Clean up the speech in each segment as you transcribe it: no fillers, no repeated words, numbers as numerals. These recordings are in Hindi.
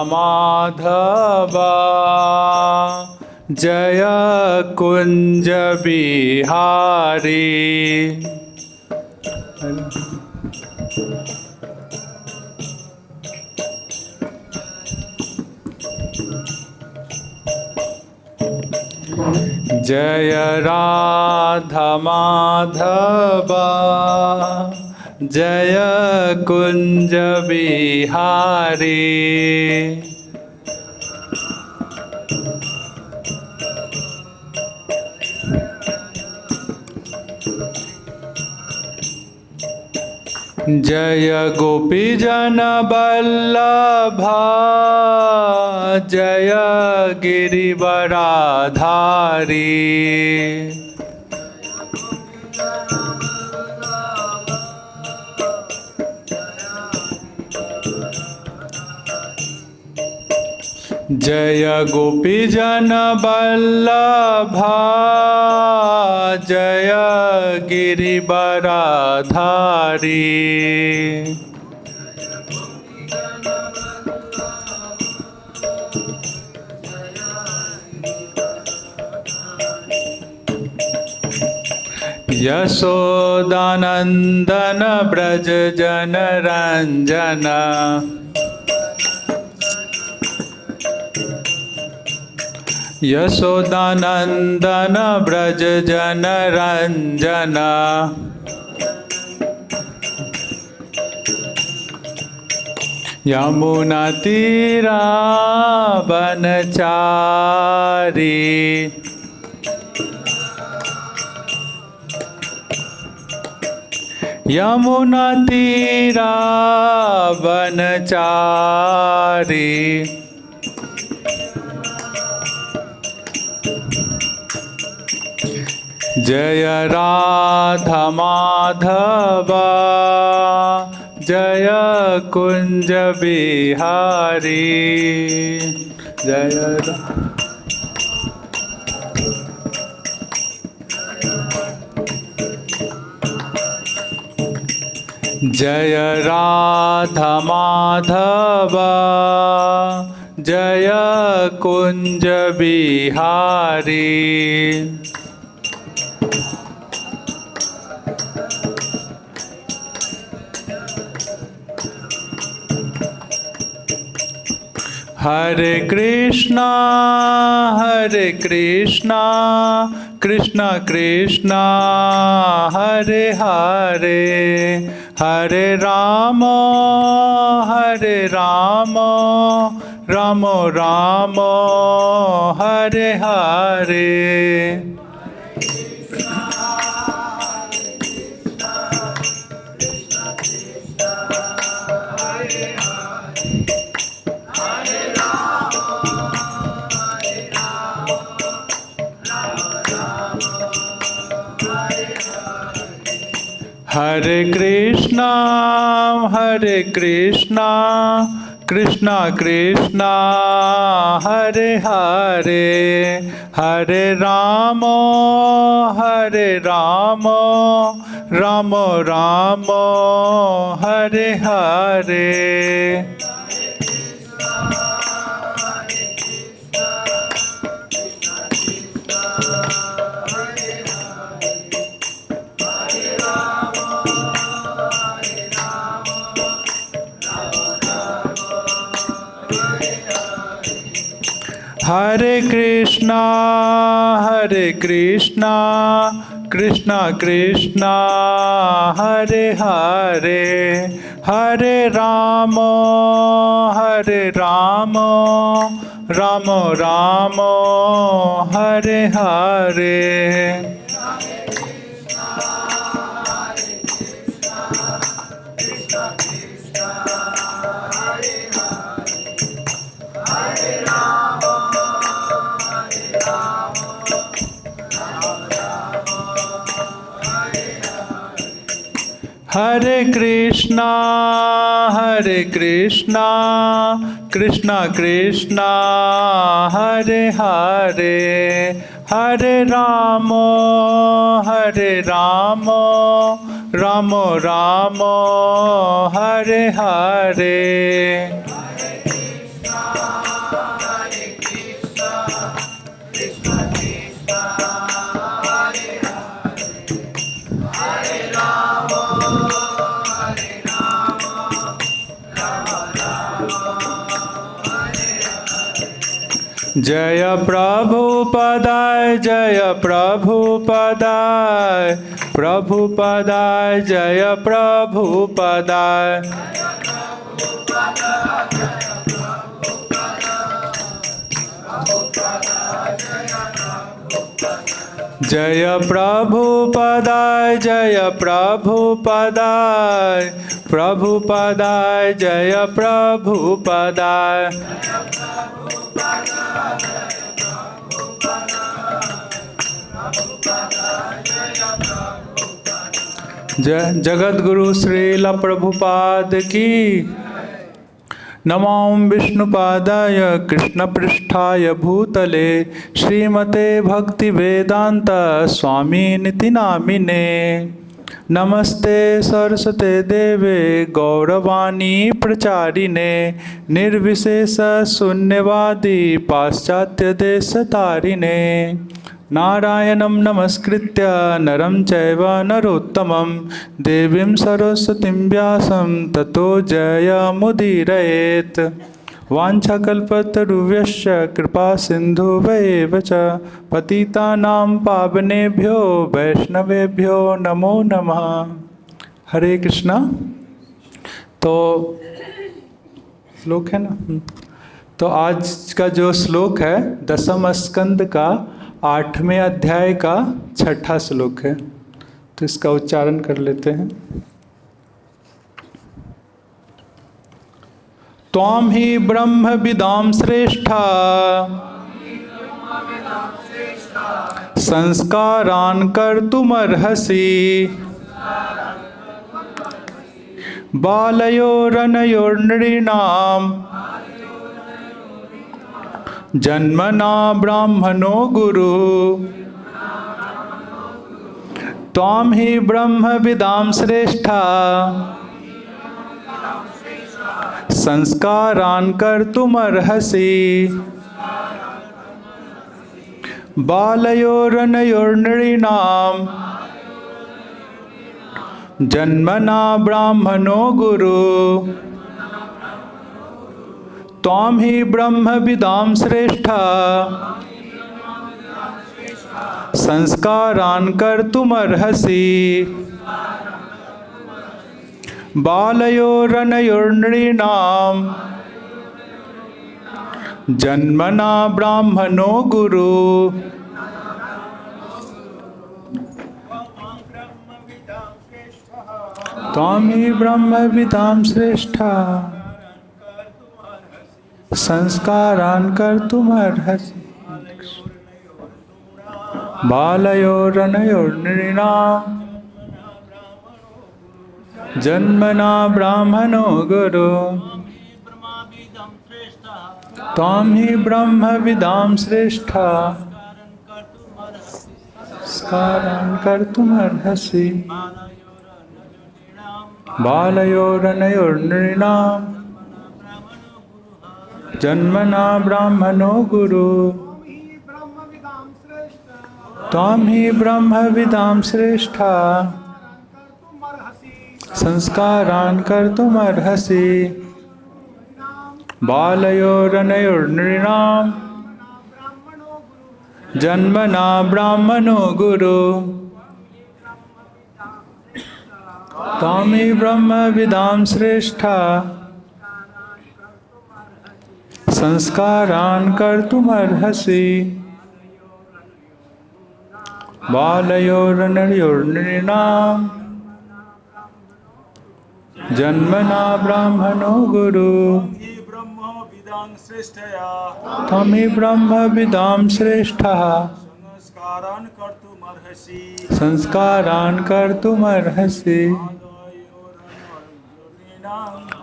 माधव जय कुंज बिहारी। जय राधा माधव जय कुंज बिहारी। जय गोपी जन वल्लभा जय गिरिवराधारी। जय गोपी जन वल्लभा जय गिरिवराधारी। यशोदानंदन ब्रज जन रंजन। यशोदानंदन ब्रज जन रंजन। यमुना तीरा बनचारी। यमुना तीरा बनचारी। जय राधा माधव जय कुंज बिहारी। जय जय राधा माधव जय कुंज बिहारी। हरे कृष्णा कृष्णा कृष्णा हरे हरे, हरे राम राम राम हरे हरे। हरे कृष्णा कृष्णा कृष्णा हरे हरे, हरे राम राम राम हरे हरे। हरे कृष्णा कृष्णा कृष्णा हरे हरे, हरे राम राम राम हरे हरे। हरे कृष्णा कृष्णा कृष्णा हरे हरे, हरे राम राम राम हरे हरे। जय प्रभुपदाय जय प्रभुपदाय प्रभुपदाय जय प्रभुपदाय जय प्रभुपदाय जय प्रभुपदाय प्रभुपदाय जय प्रभुपदाय जय जगद्गुरु श्रील प्रभुपाद की। नमो विष्णुपादाय कृष्णपृष्ठाय भूतले श्रीमते भक्तिवेदांत स्वामिनिति नामिने। नमस्ते सरस्वते देवे गौरवाणी प्रचारिणे निर्विशेष शून्यवादी पाश्चात्य देशतारिणे। नारायणं नमस्कृत्य नरं चैव नरोत्तमं देवीं सरस्वतीं व्यासं ततो जयमुदीरयेत्। वाञ्छाकल्पतरुभ्यश्च कृपा सिन्धुभ्येव च पतितानां पावनेभ्यो वैष्णवेभ्यो नमो नमः। हरे कृष्णा। तो श्लोक है ना, तो आज का जो श्लोक है 10वें स्कंद का 8वें अध्याय का 6ठा श्लोक है, तो इसका उच्चारण कर लेते हैं। त्वां हि ब्रह्म विदां श्रेष्ठा संस्कारान् कर्तुमर्हसि बालयोरनयोर्नृणाम् जन्मना ब्राह्मणो गुरु। त्वां हि ब्रह्म विदां श्रेष्ठा संस्कारान् कर्तुमर्हसि बालयोरनयोर्नृणाम् जन्मना ब्राह्मणो गुरु। त्वां हि ब्रह्म विदां श्रेष्ठा संस्कारान् कर्तुमर्हसि बालयोरनयोर्नृणाम् जन्मना ब्राह्मणो गुरु। त्वां हि ब्रह्म विदां श्रेष्ठा संस्कारान् कर्तुमर्हसि बालयोरनयोर्नृणाम् जन्मना ब्राह्मणो गुरु। त्वां हि ब्रह्म विदां श्रेष्ठा संस्कारान् कर्तुमर्हसि बालयोरनयोर्नृणाम् जन्मना ब्राह्मणो गुरु। त्वां हि ब्रह्म विदां श्रेष्ठा संस्कारान् कर्तुमर्हसि बालयोरनयोर्नृणाम् जन्मना ब्राह्मणो गुरु। त्वां हि ब्रह्म विदां श्रेष्ठा संस्कारान् कर्तुमर्हसि बालयोरनयोर्नृणाम् जन्मना ब्राह्मणो गुरु। त्वं हि ब्रह्म विदां श्रेष्ठः संस्कारान् कर्तुमर्हसि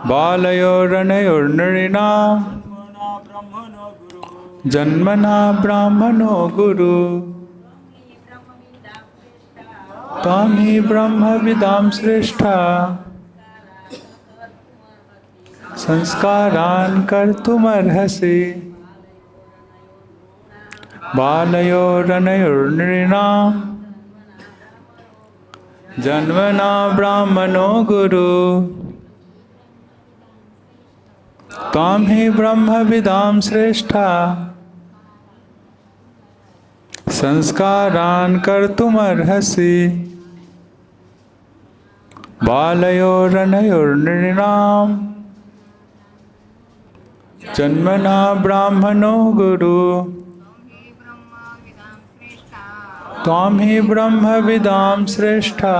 बालयोरनयोर्नृणाम् जन्मना ब्राह्मणो गुरु। त्वां हि ब्रह्म विदां श्रेष्ठा संस्कारान् कर्तुमर्हसि बालयोरनयोर्नृणाम् जन्मना ब्राह्मणो गुरु। त्वां हि ब्रह्म विदां श्रेष्ठा संस्कारान् कर्तुमर्हसि बालयोरनयोर्नृणाम् जन्मना ब्राह्मणो गुरु त्वां हि ब्रह्मविदां श्रेष्ठा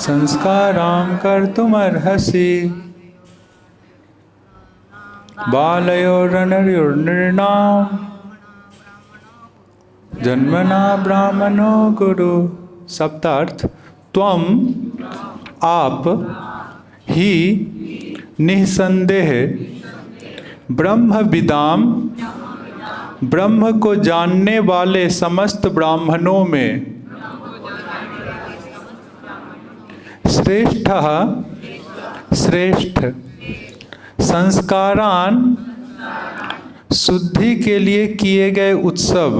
संस्कारान् कर्तुमर्हसि बालयोरनयोर्नृणाम् जन्मना ब्राह्मणो गुरु। सप्तार्थ। त्वम आप ही निसंदेह ब्रह्मविदाम ब्रह्म को जानने वाले समस्त ब्राह्मणों में श्रेष्ठः श्रेष्ठ संस्कारान शुद्धि के लिए किए गए उत्सव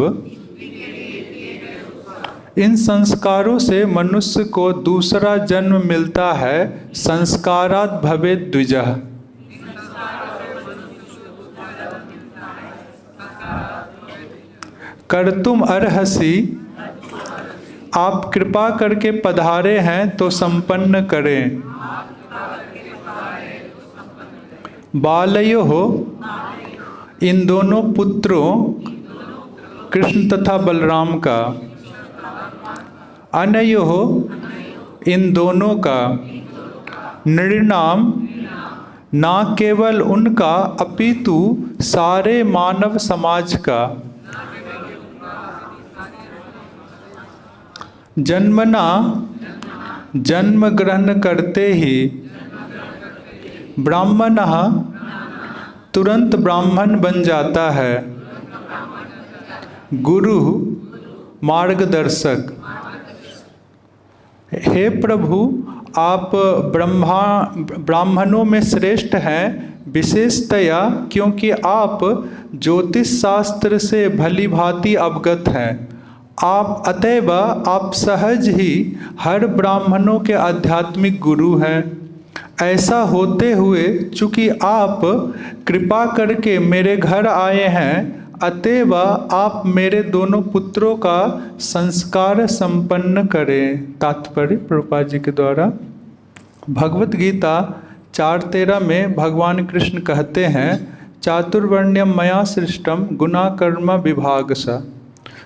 इन संस्कारों से मनुष्य को दूसरा जन्म मिलता है। संस्कारात् भवेत् द्विजः। कर्तुम अर्हसि आप कृपा करके पधारे हैं तो संपन्न करें। बालयोः इन दोनों पुत्रों कृष्ण तथा बलराम का, अनयोः इन दोनों का, नृणाम ना केवल उनका अपितु सारे मानव समाज का, जन्मना जन्म ग्रहण करते ही, ब्राह्मणः तुरंत ब्राह्मण बन जाता है, गुरु मार्गदर्शक। हे प्रभु, आप ब्राह्मणों में श्रेष्ठ हैं, विशेषतया क्योंकि आप ज्योतिष शास्त्र से भली भांति अवगत हैं। आप अतएव आप सहज ही हर ब्राह्मणों के आध्यात्मिक गुरु हैं। ऐसा होते हुए चूँकि आप कृपा करके मेरे घर आए हैं, अतएव आप मेरे दोनों पुत्रों का संस्कार संपन्न करें। तात्पर्य प्रभुपाद जी के द्वारा। भगवत गीता 4:13 में भगवान कृष्ण कहते हैं, चातुर्वर्ण्यम मया सृष्टम गुना कर्म विभागसा।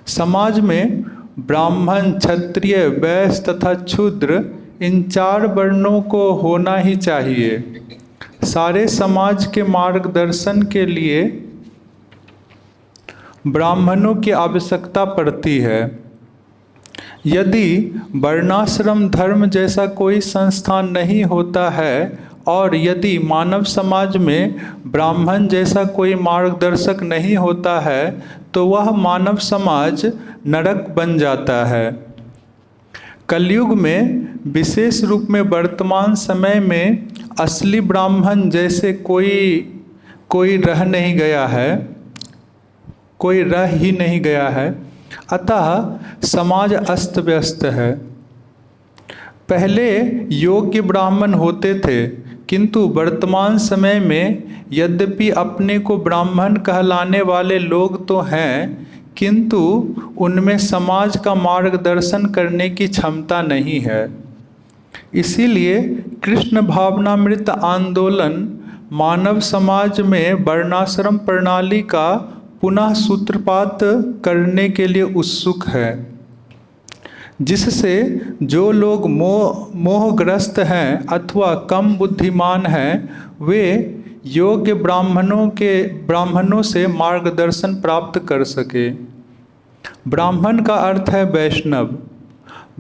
समाज में ब्राह्मण, क्षत्रिय, वैश्य तथा शूद्र इन 4 वर्णों को होना ही चाहिए। सारे समाज के मार्गदर्शन के लिए ब्राह्मणों की आवश्यकता पड़ती है। यदि वर्णाश्रम धर्म जैसा कोई संस्थान नहीं होता है और यदि मानव समाज में ब्राह्मण जैसा कोई मार्गदर्शक नहीं होता है तो वह मानव समाज नरक बन जाता है। कलयुग में विशेष रूप में वर्तमान समय में असली ब्राह्मण जैसे कोई रह ही नहीं गया है। अतः समाज अस्त व्यस्त है। पहले योग्य ब्राह्मण होते थे, किंतु वर्तमान समय में यद्यपि अपने को ब्राह्मण कहलाने वाले लोग तो हैं, किंतु उनमें समाज का मार्गदर्शन करने की क्षमता नहीं है। इसीलिए कृष्ण भावनामृत आंदोलन मानव समाज में वर्णाश्रम प्रणाली का पुनः सूत्रपात करने के लिए उत्सुक है, जिससे जो लोग मोहग्रस्त हैं अथवा कम बुद्धिमान हैं, वे योग्य ब्राह्मणों से मार्गदर्शन प्राप्त कर सके। ब्राह्मण का अर्थ है वैष्णव।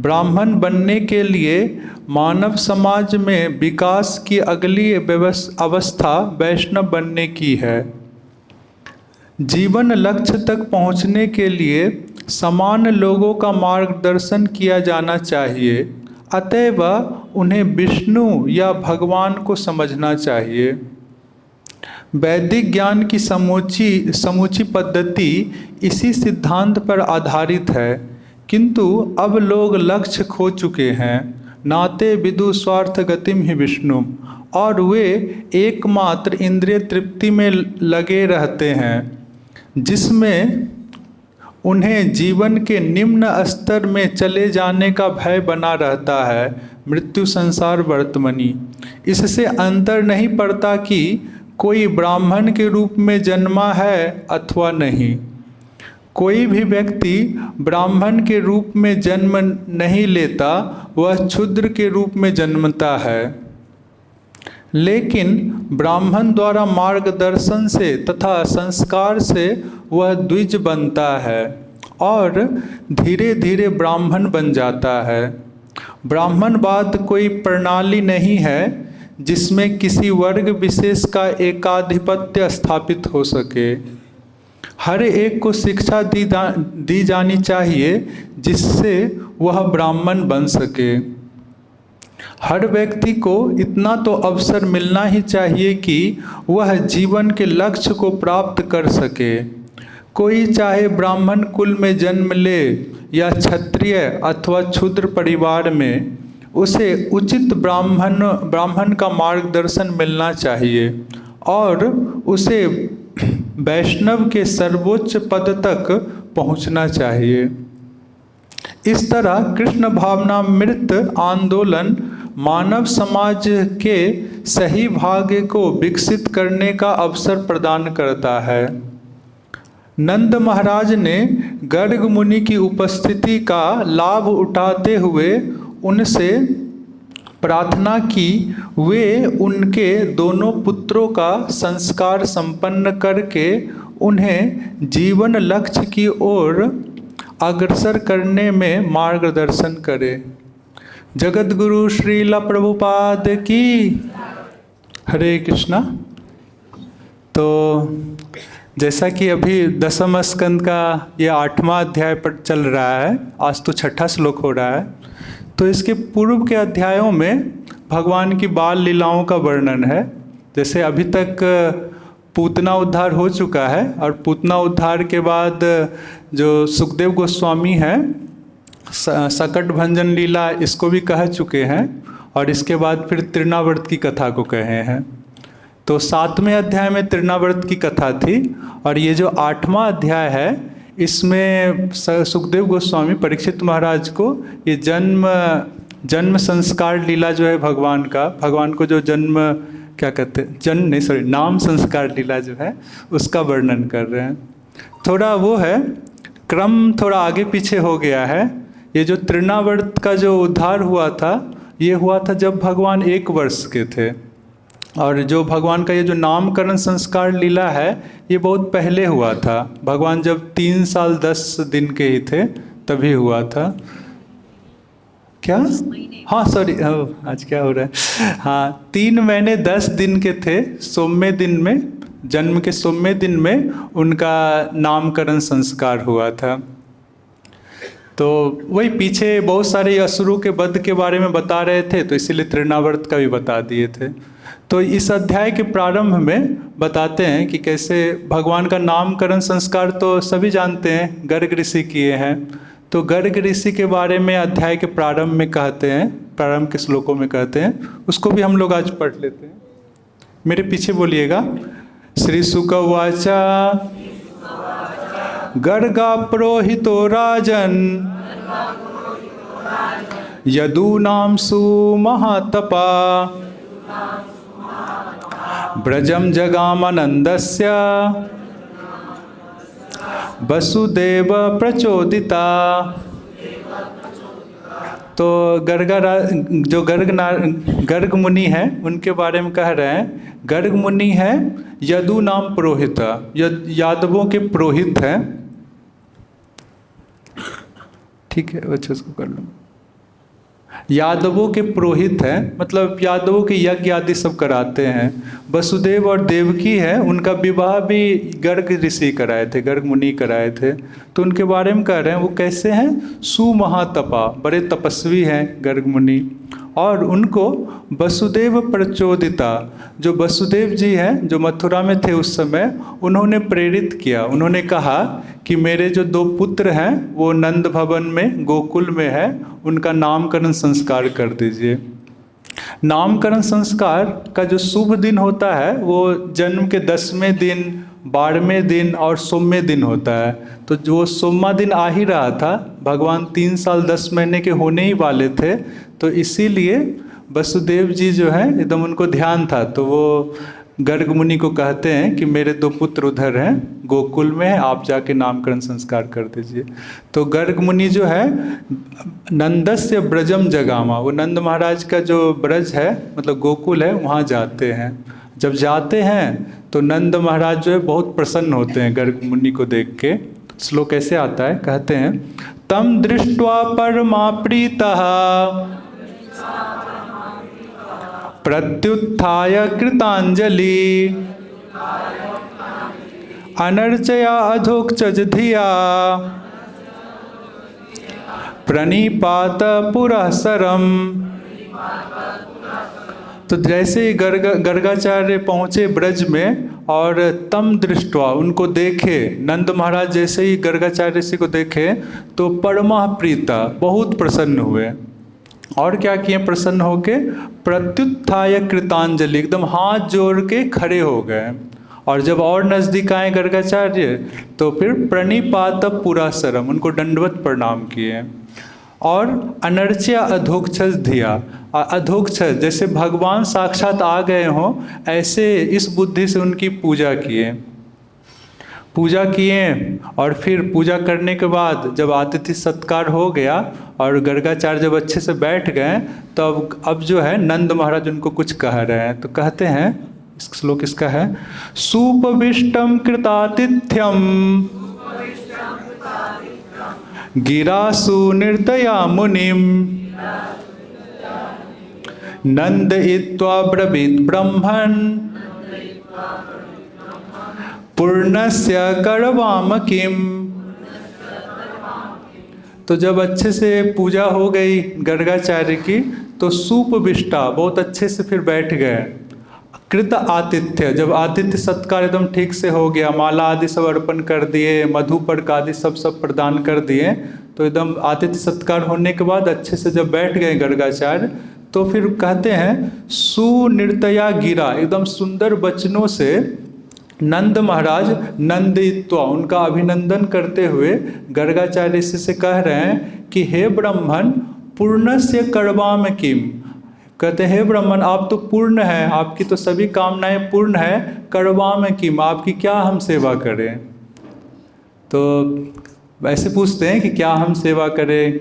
ब्राह्मण बनने के लिए मानव समाज में विकास की अगली अवस्था वैष्णव बनने की है। जीवन लक्ष्य तक पहुंचने के लिए समान लोगों का मार्गदर्शन किया जाना चाहिए। अतएव उन्हें विष्णु या भगवान को समझना चाहिए। वैदिक ज्ञान की समूची पद्धति इसी सिद्धांत पर आधारित है, किंतु अब लोग लक्ष्य खो चुके हैं। नाते विदु स्वार्थ गतिम ही विष्णु, और वे एकमात्र इंद्रिय तृप्ति में लगे रहते हैं। जिसमें उन्हें जीवन के निम्न स्तर में चले जाने का भय बना रहता है, मृत्यु संसार वर्तमनी। इससे अंतर नहीं पड़ता कि कोई ब्राह्मण के रूप में जन्मा है अथवा नहीं। कोई भी व्यक्ति ब्राह्मण के रूप में जन्म नहीं लेता, वह क्षुद्र के रूप में जन्मता है। लेकिन ब्राह्मण द्वारा मार्गदर्शन से तथा संस्कार से वह द्विज बनता है और धीरे धीरे ब्राह्मण बन जाता है। ब्राह्मणवाद कोई प्रणाली नहीं है जिसमें किसी वर्ग विशेष का एकाधिपत्य स्थापित हो सके। हर एक को शिक्षा दी जानी चाहिए जिससे वह ब्राह्मण बन सके। हर व्यक्ति को इतना तो अवसर मिलना ही चाहिए कि वह जीवन के लक्ष्य को प्राप्त कर सके। कोई चाहे ब्राह्मण कुल में जन्म ले या क्षत्रिय अथवा क्षुद्र परिवार में, उसे उचित ब्राह्मण का मार्गदर्शन मिलना चाहिए और उसे वैष्णव के सर्वोच्च पद तक पहुंचना चाहिए। इस तरह कृष्ण भावनामृत आंदोलन मानव समाज के सही भाग्य को विकसित करने का अवसर प्रदान करता है। नंद महाराज ने गर्ग मुनि की उपस्थिति का लाभ उठाते हुए उनसे प्रार्थना की वे उनके दोनों पुत्रों का संस्कार संपन्न करके उन्हें जीवन लक्ष्य की ओर अग्रसर करने में मार्गदर्शन करें। जगत गुरु श्रील प्रभुपाद की। हरे कृष्णा। तो जैसा कि अभी दसम स्कंद का यह 8वां अध्याय पर चल रहा है, आज तो 6ठा श्लोक हो रहा है, तो इसके पूर्व के अध्यायों में भगवान की बाल लीलाओं का वर्णन है। जैसे अभी तक पूतना उद्धार हो चुका है और पूतना उद्धार के बाद जो सुखदेव गोस्वामी हैं सकट भंजन लीला इसको भी कह चुके हैं और इसके बाद फिर तृणावर्त की कथा को कहे हैं। तो 7वें अध्याय में तृणावर्त की कथा थी और ये जो 8वां अध्याय है इसमें सुखदेव गोस्वामी परीक्षित महाराज को ये जन्म संस्कार लीला जो है भगवान को जो जन्म क्या कहते हैं नाम संस्कार लीला जो है उसका वर्णन कर रहे हैं। थोड़ा वो है क्रम थोड़ा आगे पीछे हो गया है। ये जो तृणावर्त का जो उद्धार हुआ था ये हुआ था जब भगवान 1 वर्ष के थे और जो भगवान का ये जो नामकरण संस्कार लीला है ये बहुत पहले हुआ था। भगवान जब 3 साल 10 दिन के ही थे तभी हुआ था। क्या हाँ सॉरी आज क्या हो रहा है, हाँ 3 महीने 10 दिन के थे। सोमवें दिन में जन्म के सोमवें दिन में उनका नामकरण संस्कार हुआ था। तो वही पीछे बहुत सारे असुरों के वध के बारे में बता रहे थे तो इसीलिए तृणावर्त का भी बता दिए थे। तो इस अध्याय के प्रारंभ में बताते हैं कि कैसे भगवान का नामकरण संस्कार तो सभी जानते हैं, गर्ग ऋषि किए हैं। तो गर्ग ऋषि के बारे में अध्याय के प्रारंभ में कहते हैं, प्रारंभ के श्लोकों में कहते हैं, उसको भी हम लोग आज पढ़ लेते हैं। मेरे पीछे बोलिएगा। श्री शुक उवाचा गर्गा पुरोहितो राजन यदूनां सुमहातपा ब्रजम जगामानंदस्य वसुदेव प्रचोदिता। तो जो गर्ग मुनि हैं उनके बारे में कह रहे हैं। गर्ग मुनि है यदु नाम पुरोहित, यादवों के पुरोहित हैं। ठीक है अच्छा उसको कर लो। यादवों के पुरोहित हैं मतलब यादवों के यज्ञ आदि सब कराते हैं। वसुदेव और देवकी है उनका विवाह भी गर्ग ऋषि कराए थे, गर्ग मुनि कराए थे। तो उनके बारे में कह रहे हैं वो कैसे हैं, सुमहातपा, बड़े तपस्वी हैं गर्ग मुनि। और उनको वसुदेव प्रचोदिता, जो वसुदेव जी हैं जो मथुरा में थे उस समय, उन्होंने प्रेरित किया। उन्होंने कहा कि मेरे जो 2 पुत्र हैं वो नंद भवन में गोकुल में है, उनका नामकरण संस्कार कर दीजिए। नामकरण संस्कार का जो शुभ दिन होता है वो जन्म के 10वें दिन 12वें दिन और सोमवें दिन होता है। तो जो सोमवार दिन आ ही रहा था, भगवान 3 साल 10 महीने के होने ही वाले थे, तो इसीलिए वसुदेव जी जो है एकदम उनको ध्यान था, तो वो गर्ग मुनि को कहते हैं कि मेरे 2 पुत्र उधर हैं गोकुल में, आप जाके नामकरण संस्कार कर दीजिए। तो गर्ग मुनि जो है नंदस्य ब्रजम जगामा, वो नंद महाराज का जो ब्रज है मतलब गोकुल है वहाँ जाते हैं। जब जाते हैं तो नंद महाराज जो है बहुत प्रसन्न होते हैं गर्ग मुनि को देख के। श्लोक ऐसे आता है, कहते हैं तम दृष्ट्वा परमा प्रीतः प्रत्युत्थाय कृतांजलि अनर्चया अधोक्षज धिया प्रणिपात पुरःसरम। तो जैसे ही गर्गाचार्य पहुँचे ब्रज में और तम दृष्टवा उनको देखे, नंद महाराज जैसे ही गर्गाचार्य ऋषि को देखे तो परमा प्रीता बहुत प्रसन्न हुए। और क्या किए प्रसन्न होके, प्रत्युत्थाय कृतांजलि एकदम हाथ जोड़ के खड़े हो गए। और जब और नज़दीक आए गर्गाचार्य तो फिर प्रणिपात पुरःसरम उनको दंडवत प्रणाम किए। और अनर्च्या अधोक्षज धिया, अधोक्षज जैसे भगवान साक्षात आ गए हों ऐसे इस बुद्धि से उनकी पूजा किए। और फिर पूजा करने के बाद जब आतिथ्य सत्कार हो गया और गर्गाचार्य जब अच्छे से बैठ गए तो अब जो है नंद महाराज उनको कुछ कह रहे हैं। तो कहते हैं, इस श्लोक इसका है, सुपविष्टम कृतातिथ्यम गिरासु निर्दया मुनिम नंदयित्वा ब्रवीत ब्रह्मन् पूर्णस्य करवाम किम। तो जब अच्छे से पूजा हो गई गर्गाचार्य की तो सूपविष्टा बहुत अच्छे से फिर बैठ गए। कृत आतिथ्य, जब आतिथ्य सत्कार एकदम ठीक से हो गया, माला आदि सब अर्पण कर दिए, मधुपर्क आदि सब प्रदान कर दिए, तो एकदम आतिथ्य सत्कार होने के बाद अच्छे से जब बैठ गए गर्गाचार्य तो फिर कहते हैं सुनिर्तया गिरा, एकदम सुंदर वचनों से नंद महाराज नंदित्वा उनका अभिनंदन करते हुए गर्गाचार्य से कह रहे हैं कि हे ब्रह्मन पूर्णस्य कर्वाम किम। कहते हैं हे ब्रह्मन आप तो पूर्ण हैं, आपकी तो सभी कामनाएं पूर्ण है, कर्वाम किम आपकी क्या हम सेवा करें। तो ऐसे पूछते हैं कि क्या हम सेवा करें,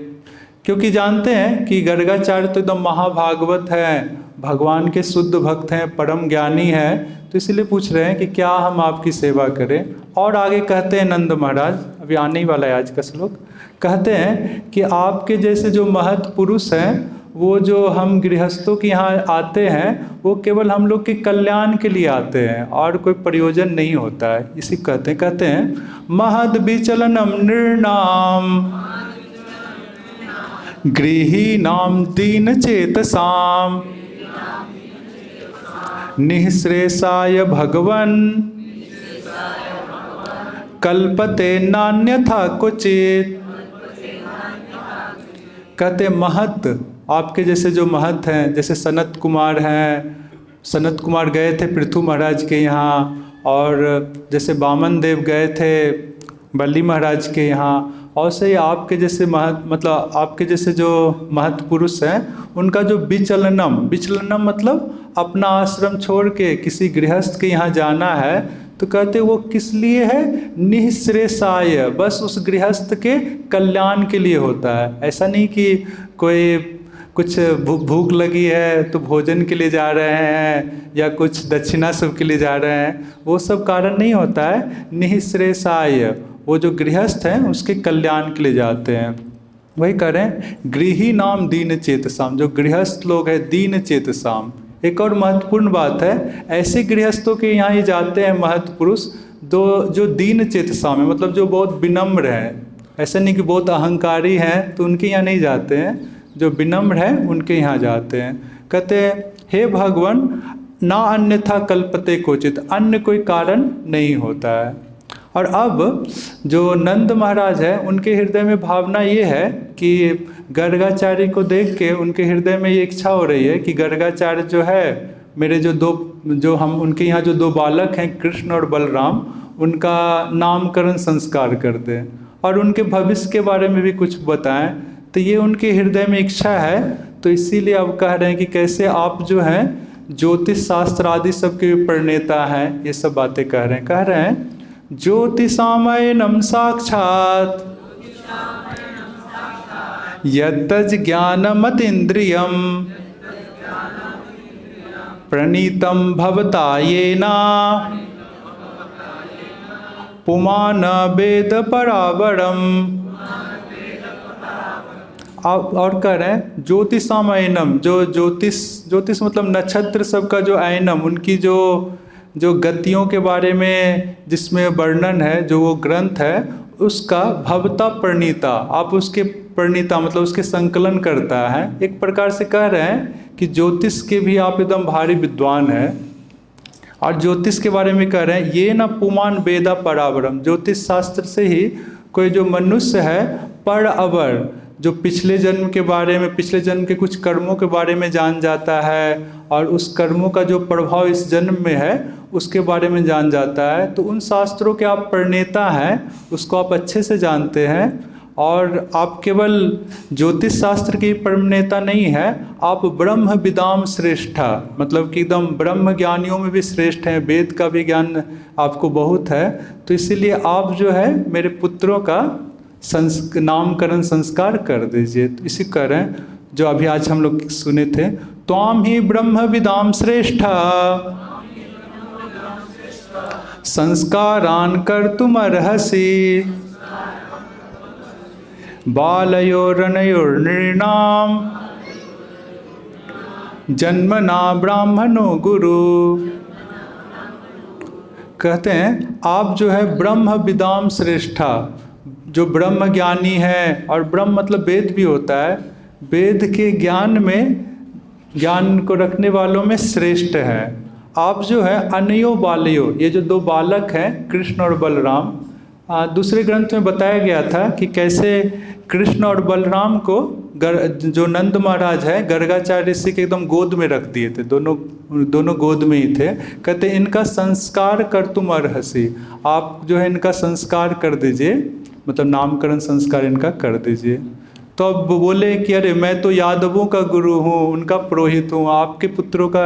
क्योंकि जानते हैं कि गर्गाचार्य तो एकदम महाभागवत है, भगवान के शुद्ध भक्त हैं, परम ज्ञानी है, तो इसलिए पूछ रहे हैं कि क्या हम आपकी सेवा करें। और आगे कहते हैं नंद महाराज, अभी आने ही वाला है आज का श्लोक, कहते हैं कि आपके जैसे जो महत् पुरुष हैं वो जो हम गृहस्थों के यहाँ आते हैं वो केवल हम लोग के कल्याण के लिए आते हैं और कोई प्रयोजन नहीं होता है। इसी कहते हैं महद विचलनम नृणाम गृहीणाम दीन चेतसाम निःश्रेषाय भगवन् कल्पते नान्यथा क्वचित्। कहते महत, आपके जैसे जो महत हैं, जैसे सनत कुमार हैं, सनत कुमार गए थे पृथु महाराज के यहाँ, और जैसे वामन देव गए थे बल्ली महाराज के यहाँ, और से आपके जैसे मतलब आपके जैसे जो महत पुरुष हैं उनका जो विचलनम मतलब अपना आश्रम छोड़ के किसी गृहस्थ के यहाँ जाना है, तो कहते वो किस लिए है, निःश्रेषाय, बस उस गृहस्थ के कल्याण के लिए होता है। ऐसा नहीं कि कोई कुछ भूख लगी है तो भोजन के लिए जा रहे हैं या कुछ दक्षिणा सब के लिए जा रहे हैं, वो सब कारण नहीं होता है। निःश्रेषाय, वो जो गृहस्थ हैं उसके कल्याण के लिए जाते हैं। वही करें गृही नाम दीन चेतसाम, जो गृहस्थ लोग हैं दीन चेतसाम। एक और महत्वपूर्ण बात है, ऐसे गृहस्थों के यहाँ ही जाते हैं महत् पुरुष जो दीन चेतसाम है, मतलब जो बहुत विनम्र हैं। ऐसा नहीं कि बहुत अहंकारी हैं तो उनके यहाँ नहीं जाते हैं, जो विनम्र हैं उनके यहाँ जाते हैं। कहते हैं हे भगवान ना अन्यथा कल्पते क्वचित, अन्य कोई कारण नहीं होता है। और अब जो नंद महाराज है उनके हृदय में भावना ये है कि गर्गाचार्य को देख के उनके हृदय में ये इच्छा हो रही है कि गर्गाचार्य जो है मेरे जो हम उनके यहाँ जो 2 बालक हैं कृष्ण और बलराम, उनका नामकरण संस्कार कर दें और उनके भविष्य के बारे में भी कुछ बताएं। तो ये उनके हृदय में इच्छा है। तो इसीलिए अब कह रहे हैं कि कैसे आप जो हैं ज्योतिष शास्त्र आदि सबके प्रणेता हैं, ये सब बातें कह रहे हैं ज्योतिषामयनम साक्षात यत्तज ज्ञानमतीन्द्रियम प्रणीतम भवता येना पुमान वेद परावरम। और कह रहे हैं ज्योतिषामयनम, जो ज्योतिष मतलब नक्षत्र सबका जो आयनम, उनकी जो गतियों के बारे में जिसमें वर्णन है, जो वो ग्रंथ है उसका भवता प्रणीता, आप उसके प्रणीता मतलब उसके संकलन करता है। एक प्रकार से कह रहे हैं कि ज्योतिष के भी आप एकदम भारी विद्वान हैं। और ज्योतिष के बारे में कह रहे हैं ये न पुमान वेदा परावरम, ज्योतिष शास्त्र से ही कोई जो मनुष्य है पर अवर, जो पिछले जन्म के बारे में, पिछले जन्म के कुछ कर्मों के बारे में जान जाता है और उस कर्मों का जो प्रभाव इस जन्म में है उसके बारे में जान जाता है। तो उन शास्त्रों के आप प्रणेता हैं, उसको आप अच्छे से जानते हैं। और आप केवल ज्योतिष शास्त्र के प्रणेता नहीं है, आप ब्रह्म विदाम श्रेष्ठा, मतलब कि एकदम ब्रह्म ज्ञानियों में भी श्रेष्ठ हैं, वेद का भी ज्ञान आपको बहुत है। तो इसीलिए आप जो है मेरे पुत्रों का नामकरण संस्कार कर दीजिए। तो इसी कह रहे हैं जो अभी आज हम लोग सुने थे, त्वाम ही ब्रह्म विदाम श्रेष्ठा संस्कारान कर्तुमर्हसि बालयोरनयोर्नृणाम जन्मना ब्राह्मणो गुरु। कहते हैं आप जो है ब्रह्म विदाम श्रेष्ठा, जो ब्रह्म ज्ञानी है, और ब्रह्म मतलब वेद भी होता है, वेद के ज्ञान में, ज्ञान को रखने वालों में श्रेष्ठ है। आप जो है अनयो बालयो, ये जो दो बालक हैं कृष्ण और बलराम, दूसरे ग्रंथ में बताया गया था कि कैसे कृष्ण और बलराम को जो नंद महाराज है गर्गाचार्य ऋषि के एकदम गोद में रख दिए थे, दोनों गोद में ही थे। कहते इनका संस्कार कर तुम अर्हसी, आप जो है इनका संस्कार कर दीजिए, मतलब नामकरण संस्कार इनका कर दीजिए। तो अब बोले कि अरे मैं तो यादवों का गुरु हूँ, उनका पुरोहित हूँ, आपके पुत्रों का,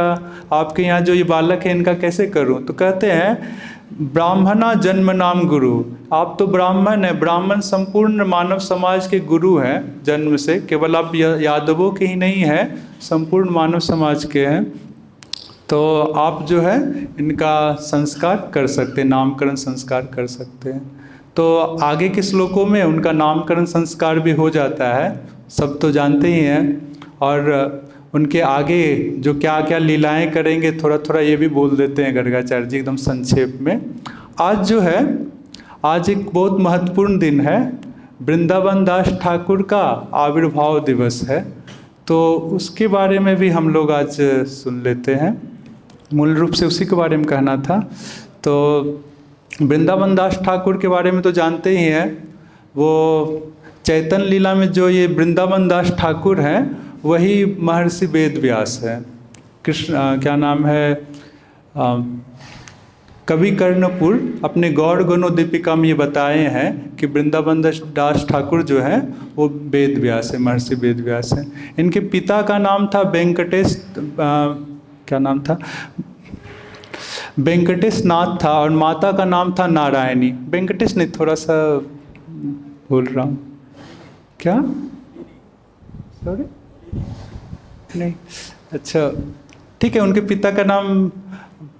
आपके यहाँ जो ये बालक है इनका कैसे करूँ। तो कहते हैं ब्राह्मणा जन्म नाम गुरु, आप तो ब्राह्मण हैं, ब्राह्मण संपूर्ण मानव समाज के गुरु हैं जन्म से, केवल आप यादवों के ही नहीं हैं, संपूर्ण मानव समाज के हैं। तो आप जो है इनका संस्कार कर सकते हैं, नामकरण संस्कार कर सकते हैं। तो आगे के श्लोकों में उनका नामकरण संस्कार भी हो जाता है, सब तो जानते ही हैं। और उनके आगे जो क्या क्या लीलाएं करेंगे थोड़ा थोड़ा ये भी बोल देते हैं गर्गाचार्य जी एकदम संक्षेप में। आज जो है, आज एक बहुत महत्वपूर्ण दिन है, वृंदावन दास ठाकुर का आविर्भाव दिवस है। तो उसके बारे में भी हम लोग आज सुन लेते हैं, मूल रूप से उसी के बारे में कहना था। तो वृंदावन दास ठाकुर के बारे में तो जानते ही हैं, वो चैतन्य लीला में जो ये वृंदावन दास ठाकुर हैं वही महर्षि वेद व्यास है। कृष्ण क्या नाम है, कवि कर्णपुर अपने गौर गणो दीपिका में ये बताए हैं कि वृंदावन दास ठाकुर जो है वो वेद व्यास है, महर्षि वेद व्यास है। इनके पिता का नाम था वेंकटेश, क्या नाम था, वेंकटेश नाथ था, और माता का नाम था नारायणी। वेंकटेश नहीं, थोड़ा सा बोल रहा हूँ, क्या सॉरी नहीं, अच्छा ठीक है, उनके पिता का नाम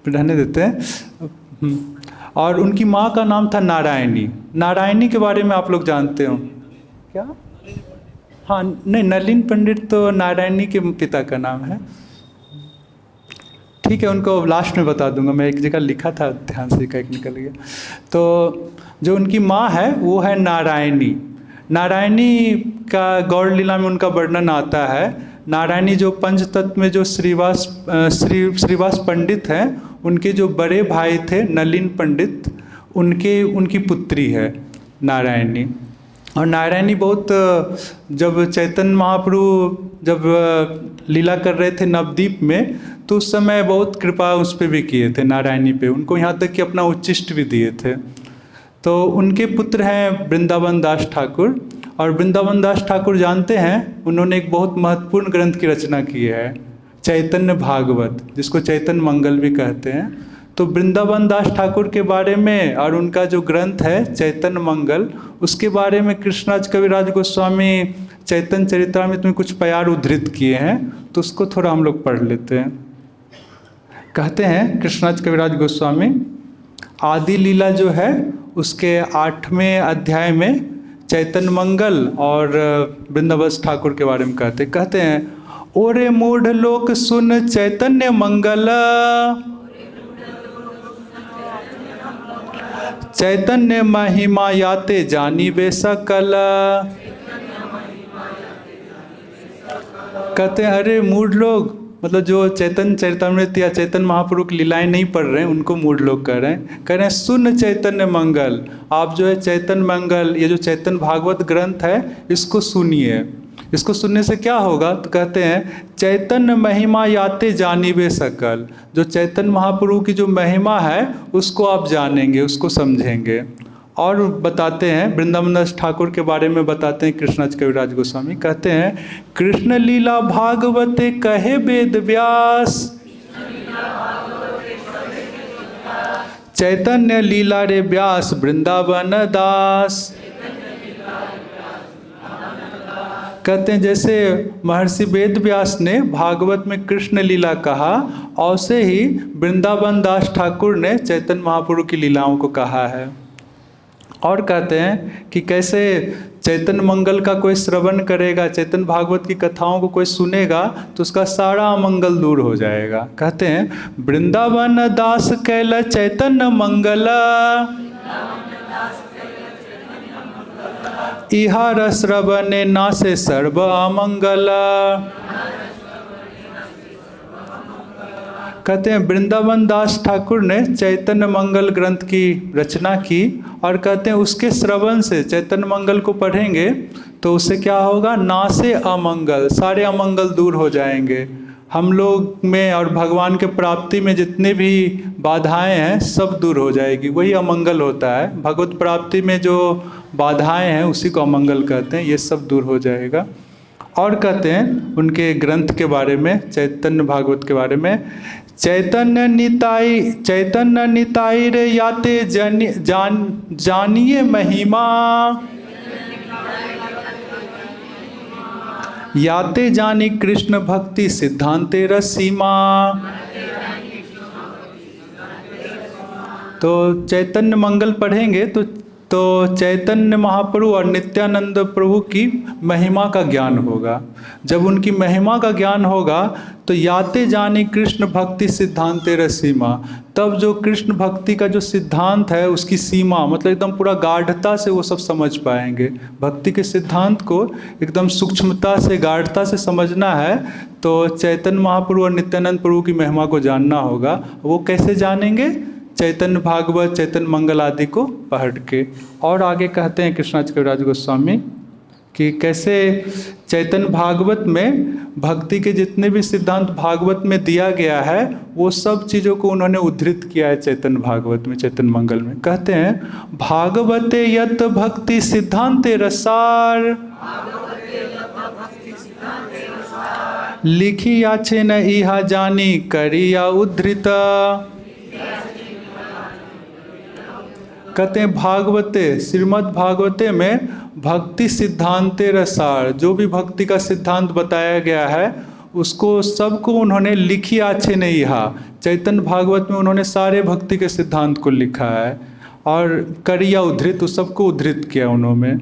रहने देते हैं। और उनकी माँ का नाम था नारायणी। नारायणी के बारे में आप लोग जानते हो क्या? हाँ नहीं, नलिन पंडित तो नारायणी के पिता का नाम है। ठीक है, उनको लास्ट में बता दूंगा, मैं एक जगह लिखा था, ध्यान से एक निकल गया। तो जो उनकी माँ है वो है नारायणी। नारायणी का गौर लीला में उनका वर्णन आता है। नारायणी जो पंचतत्व में जो श्रीवास पंडित हैं, उनके जो बड़े भाई थे नलिन पंडित, उनकी पुत्री है नारायणी। और नारायणी बहुत, जब चैतन्य महाप्रभु जब लीला कर रहे थे नवद्वीप में, तो उस समय बहुत कृपा उस पर भी किए थे, नारायणी पे, उनको यहाँ तक कि अपना उच्चिष्ट भी दिए थे। तो उनके पुत्र हैं वृंदावन दास ठाकुर, और वृंदावन दास ठाकुर जानते हैं उन्होंने एक बहुत महत्वपूर्ण ग्रंथ की रचना की है, चैतन्य भागवत, जिसको चैतन्य मंगल भी कहते हैं। तो वृंदावन दास ठाकुर के बारे में और उनका जो ग्रंथ है चैतन्य मंगल, उसके बारे में कृष्णराज कविराज गोस्वामी चैतन्य चरितामृत में कुछ प्यार उद्धृत किए हैं, तो उसको थोड़ा हम लोग पढ़ लेते हैं। कहते हैं कृष्णराज कविराज गोस्वामी, आदि लीला जो है उसके 8वें अध्याय में चैतन्य मंगल और वृंदावन ठाकुर के बारे में कहते हैं, ओरे मूढ़ लोक सुन चैतन्य मंगल, चैतन्य महिमा याते जानी वे सकल। कहते हैं अरे मूढ़ लोग, मतलब जो चैतन्य चरितामृत या चैतन्य महाप्रभु की लीलाएं नहीं पढ़ रहे हैं उनको मूढ़ लोग कह रहे हैं सुन चैतन्य मंगल। आप जो है चैतन्य मंगल, ये जो चैतन्य भागवत ग्रंथ है इसको सुनिए। इसको सुनने से क्या होगा, तो कहते हैं चैतन्य महिमा याते जानिबे सकल, जो चैतन्य महाप्रभु की जो महिमा है उसको आप जानेंगे, उसको समझेंगे। और बताते हैं वृंदावन दास ठाकुर के बारे में बताते हैं कृष्णराज कविराज गोस्वामी, कहते हैं कृष्ण लीला भागवते कहे वेद व्यास, चैतन्य लीला रे व्यास वृंदावन दास। कहते हैं जैसे महर्षि वेद व्यास ने भागवत में कृष्ण लीला कहा, वैसे ही वृंदावन दास ठाकुर ने चैतन्य महाप्रभु की लीलाओं को कहा है। और कहते हैं कि कैसे चैतन्य मंगल का कोई श्रवण करेगा, चैतन्य भागवत की कथाओं को कोई सुनेगा तो उसका सारा अमंगल दूर हो जाएगा। कहते हैं वृंदावन दास कैल चैतन्य मंगल, इहार श्रवणे नासे सर्व अमंगल। कहते हैं वृंदावन दास ठाकुर ने चैतन्य मंगल ग्रंथ की रचना की, और कहते हैं उसके श्रवण से, चैतन्य मंगल को पढ़ेंगे तो उससे क्या होगा, नासे अमंगल, सारे अमंगल दूर हो जाएंगे। हम लोग में और भगवान के प्राप्ति में जितने भी बाधाएं हैं सब दूर हो जाएगी, वही अमंगल होता है। भगवत प्राप्ति में जो बाधाएं हैं उसी को अमंगल कहते हैं, ये सब दूर हो जाएगा। और कहते हैं उनके ग्रंथ के बारे में, चैतन्य भागवत के बारे में, चैतन्य निताई रे याते जानिए महिमा, याते जानी कृष्ण भक्ति सिद्धांते रसीमा। तो चैतन्य मंगल पढ़ेंगे तो चैतन्य महाप्रभु और नित्यानंद प्रभु की महिमा का ज्ञान होगा। जब उनकी महिमा का ज्ञान होगा तो याते जानी कृष्ण भक्ति सिद्धांते रसीमा, तब जो कृष्ण भक्ति का जो सिद्धांत है उसकी सीमा, मतलब एकदम पूरा गाढ़ता से वो सब समझ पाएंगे। भक्ति के सिद्धांत को एकदम सूक्ष्मता से, गाढ़ता से समझना है तो चैतन्य महाप्रभु और नित्यानंद प्रभु की महिमा को जानना होगा। वो कैसे जानेंगे, चैतन्य भागवत, चैतन्य मंगल आदि को पढ़ के। और आगे कहते हैं कृष्णराज कविराज गोस्वामी कि कैसे चैतन्य भागवत में भक्ति के जितने भी सिद्धांत भागवत में दिया गया है वो सब चीज़ों को उन्होंने उद्धृत किया है चैतन्य भागवत में, चैतन्य मंगल में। कहते हैं भागवते यत भक्ति सिद्धांते रसार, लिखी याचे न इहा जानी करिया उद्धृत। कहते हैं भागवते, श्रीमद् भागवते में भक्ति सिद्धांते रसार, जो भी भक्ति का सिद्धांत बताया गया है उसको सबको उन्होंने लिखी आछे नहीं हा, चैतन्य भागवत में उन्होंने सारे भक्ति के सिद्धांत को लिखा है। और करिया उद्धृत, उस सबको उद्धृत किया उन्होंने।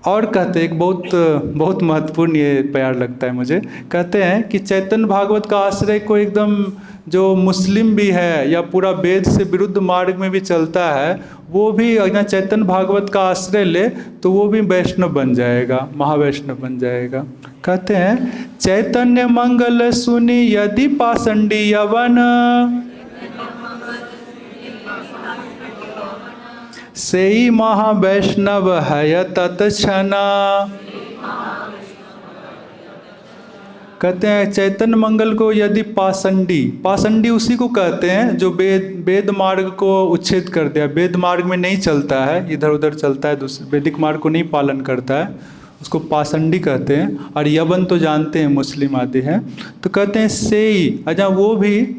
और कहते हैं एक बहुत महत्वपूर्ण ये प्यार लगता है मुझे, कहते हैं कि चैतन्य भागवत का आश्रय को एकदम जो मुस्लिम भी है या पूरा वेद से विरुद्ध मार्ग में भी चलता है वो भी अगर चैतन्य भागवत का आश्रय ले तो वो भी वैष्णव बन जाएगा, महावैष्णव बन जाएगा। कहते हैं चैतन्य मंगल सुनी यदि पाषंडी यवन, सेई महावैष्णव है तत्क्षण। कहते हैं चैतन्य मंगल को यदि पाषंडी उसी को कहते हैं जो वेद मार्ग को उच्छेद कर दिया, वेद मार्ग में नहीं चलता है, इधर उधर चलता है, दूसरे वैदिक मार्ग को नहीं पालन करता है, उसको पाषंडी कहते हैं। और यवन तो जानते हैं मुस्लिम आदि हैं, तो कहते हैं सेई। अच्छा, वो भी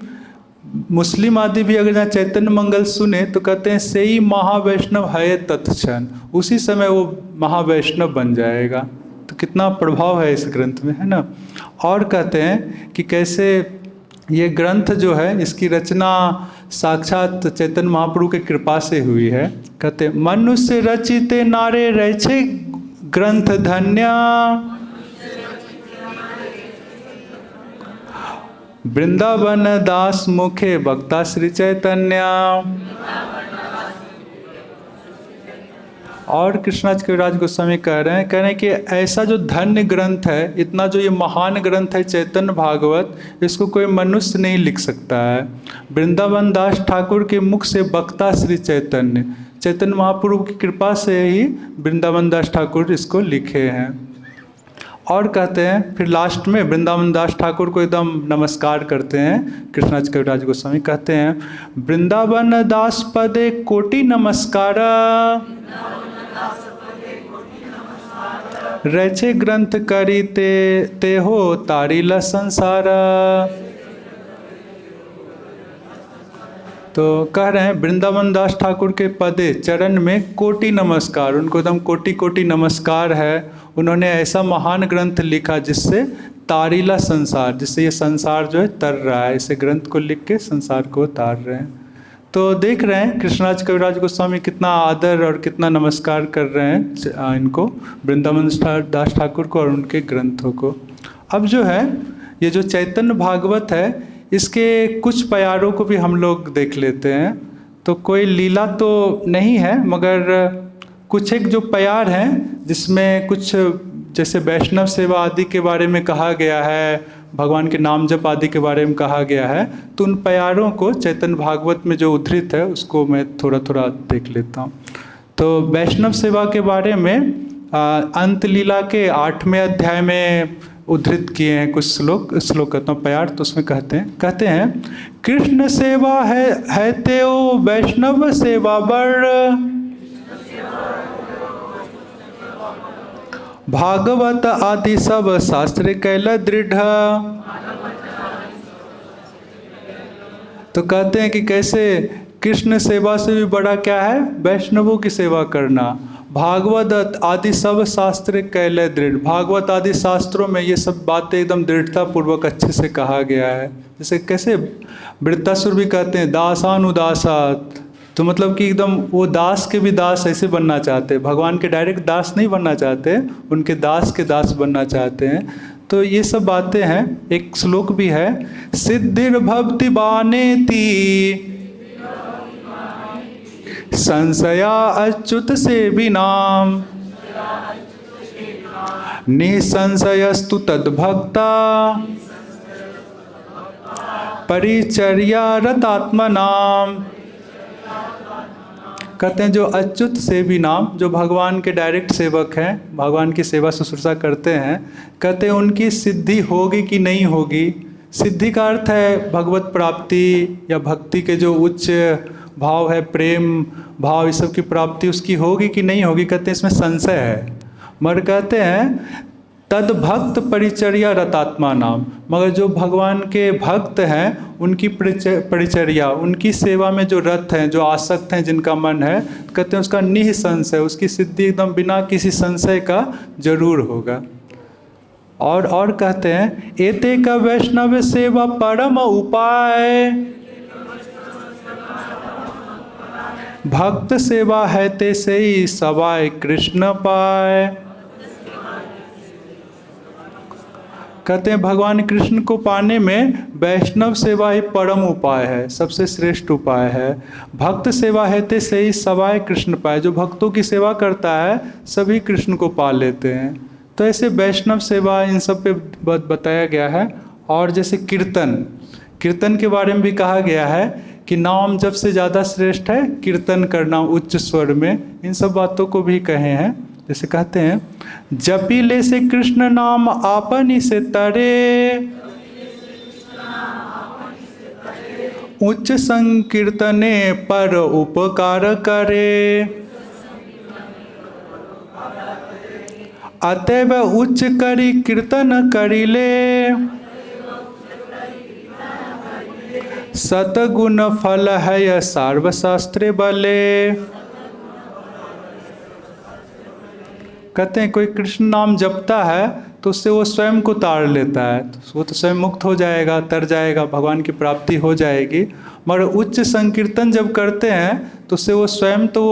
मुस्लिम आदि भी अगर जहाँ चैतन्य मंगल सुने तो कहते हैं सेई महावैष्णव है तत्क्षण, उसी समय वो महावैष्णव बन जाएगा। तो कितना प्रभाव है इस ग्रंथ में, है ना। और कहते हैं कि कैसे ये ग्रंथ जो है इसकी रचना साक्षात चैतन्य महाप्रभु की कृपा से हुई है। कहते हैं मनुष्य रचिते नारे रचे ग्रंथ धन्य, वृंदावन दास मुखे वक्ता श्री चैतन्य। और कृष्णाच कविराज गोस्वामी कह रहे हैं कि ऐसा जो धन्य ग्रंथ है, इतना जो ये महान ग्रंथ है चैतन्य भागवत, इसको कोई मनुष्य नहीं लिख सकता है। वृंदावन दास ठाकुर के मुख से वक्ता श्री चैतन्य, चैतन्य महाप्रभु की कृपा से ही वृंदावन दास ठाकुर इसको लिखे हैं। और कहते हैं फिर लास्ट में वृंदावन दास ठाकुर को एकदम नमस्कार करते हैं। कृष्णाच कविराज गोस्वामी कहते हैं वृंदावन दास पदे कोटि नमस्कार, रचे ग्रंथ करी ते हो तारीला संसार। तो कह रहे हैं वृंदावन दास ठाकुर के पदे चरण में कोटि नमस्कार, उनको एकदम कोटि कोटि नमस्कार है। उन्होंने ऐसा महान ग्रंथ लिखा जिससे तारीला संसार, जिससे ये संसार जो है तर रहा है, इसे ग्रंथ को लिख के संसार को तार रहे हैं। तो देख रहे हैं कृष्णाच कविराज गोस्वामी कितना आदर और कितना नमस्कार कर रहे हैं इनको, वृंदावन दास ठाकुर को और उनके ग्रंथों को। अब जो है ये जो चैतन्य भागवत है, इसके कुछ प्यारों को भी हम लोग देख लेते हैं। तो कोई लीला तो नहीं है, मगर कुछ एक जो प्यार हैं जिसमें कुछ जैसे वैष्णव सेवा आदि के बारे में कहा गया है, भगवान के नाम जप आदि के बारे में कहा गया है, तो उन प्यारों को चैतन्य भागवत में जो उद्धृत है उसको मैं थोड़ा थोड़ा देख लेता हूँ। तो वैष्णव सेवा के बारे में अंत लीला के 8वें अध्याय में उद्धृत किए हैं कुछ श्लोक कहता हूँ प्यार। तो उसमें कहते हैं कृष्ण सेवा है त्यो वैष्णव सेवा बड़, भागवत आदि सब शास्त्र कैल दृढ़। तो कहते हैं कि कैसे कृष्ण सेवा से भी बड़ा क्या है, वैष्णवों की सेवा करना। भागवत आदि सब शास्त्र कैल दृढ़, भागवत आदि शास्त्रों में ये सब बातें एकदम दृढ़ता पूर्वक अच्छे से कहा गया है। जैसे कैसे वृत्तासुर भी कहते हैं दासानुदासात, तो मतलब कि एकदम वो दास के भी दास ऐसे बनना चाहते हैं, भगवान के डायरेक्ट दास नहीं बनना चाहते, उनके दास के दास बनना चाहते हैं। तो ये सब बातें हैं। एक श्लोक भी है सिद्धिर भक्ति बानेति संशया अच्युत से विनाम, निसंशयस्तु तद्भक्ता परिचर्या रतात्मनाम। कहते हैं जो अच्युत सेवी नाम, जो भगवान के डायरेक्ट सेवक हैं, भगवान की सेवा शुश्रूषा करते हैं, कहते हैं उनकी सिद्धि होगी कि नहीं होगी। सिद्धि का अर्थ है भगवत प्राप्ति या भक्ति के जो उच्च भाव है, प्रेम भाव, इस सब की प्राप्ति उसकी होगी कि नहीं होगी। कहते हैं इसमें संशय है। मगर कहते हैं तद भक्त परिचर्या रतात्मा नाम, मगर जो भगवान के भक्त हैं उनकी परिचर्या, उनकी सेवा में जो रत हैं, जो आसक्त हैं, जिनका मन है, कहते हैं उसका निःसंशय, उसकी सिद्धि एकदम बिना किसी संशय का जरूर होगा। और कहते हैं एते का वैष्णव सेवा परम उपाय, भक्त सेवा है ते से ही सवाय कृष्ण पाए। कहते हैं भगवान कृष्ण को पाने में वैष्णव सेवा ही परम उपाय है, सबसे श्रेष्ठ उपाय है। भक्त सेवा है ते से ही सवाय कृष्ण पाए, जो भक्तों की सेवा करता है सभी कृष्ण को पा लेते हैं। तो ऐसे वैष्णव सेवा इन सब पे बताया गया है। और जैसे कीर्तन के बारे में भी कहा गया है कि नाम जप से ज़्यादा श्रेष्ठ है कीर्तन करना उच्च स्वर में, इन सब बातों को भी कहे हैं। जैसे कहते हैं, जपीले से कृष्ण नाम आपनी से तरे, उच्च संकीर्तने पर उपकार करे, अतएव उच्च करी कीर्तन करिले, सतगुण फल है सर्वशास्त्रे बले। कहते हैं कोई कृष्ण नाम जपता है तो उससे वो स्वयं को तार लेता है, तो वो तो स्वयं मुक्त हो जाएगा, तर जाएगा, भगवान की प्राप्ति हो जाएगी। मगर उच्च संकीर्तन जब करते हैं तो उससे वो स्वयं तो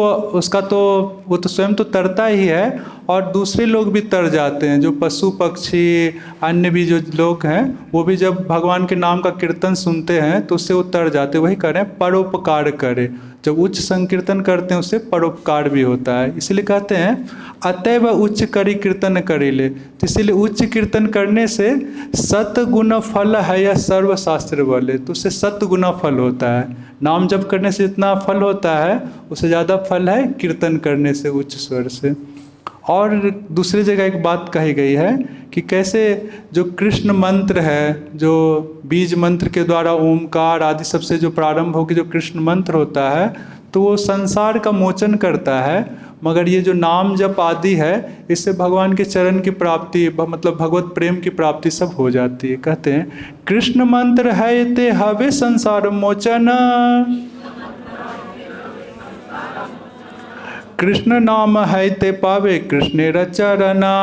वो तो स्वयं तो तरता ही है, और दूसरे लोग भी तर जाते हैं, जो पशु पक्षी अन्य भी जो लोग हैं वो भी जब भगवान के नाम का कीर्तन सुनते हैं तो उससे वो तर जाते हैं। वही करें, परोपकार करें, जब उच्च संकीर्तन करते हैं उससे परोपकार भी होता है। इसलिए कहते हैं अतएव उच्च करी कीर्तन करिले, तो इसलिए उच्च कीर्तन करने से सतगुण फल है या सर्वशास्त्र बोले, तो उससे सतगुना फल होता है। नाम जप करने से जितना फल होता है उससे ज़्यादा फल है कीर्तन करने से उच्च स्वर से। और दूसरी जगह एक बात कही गई है कि कैसे जो कृष्ण मंत्र है, जो बीज मंत्र के द्वारा ओमकार आदि सबसे जो प्रारंभ होकर जो कृष्ण मंत्र होता है तो वो संसार का मोचन करता है, मगर ये जो नाम जप आदि है इससे भगवान के चरण की प्राप्ति, मतलब भगवत प्रेम की प्राप्ति सब हो जाती है। कहते हैं कृष्ण मंत्र है ते हवे संसार मोचन, कृष्ण नाम है ते पावे कृष्णेर चरना।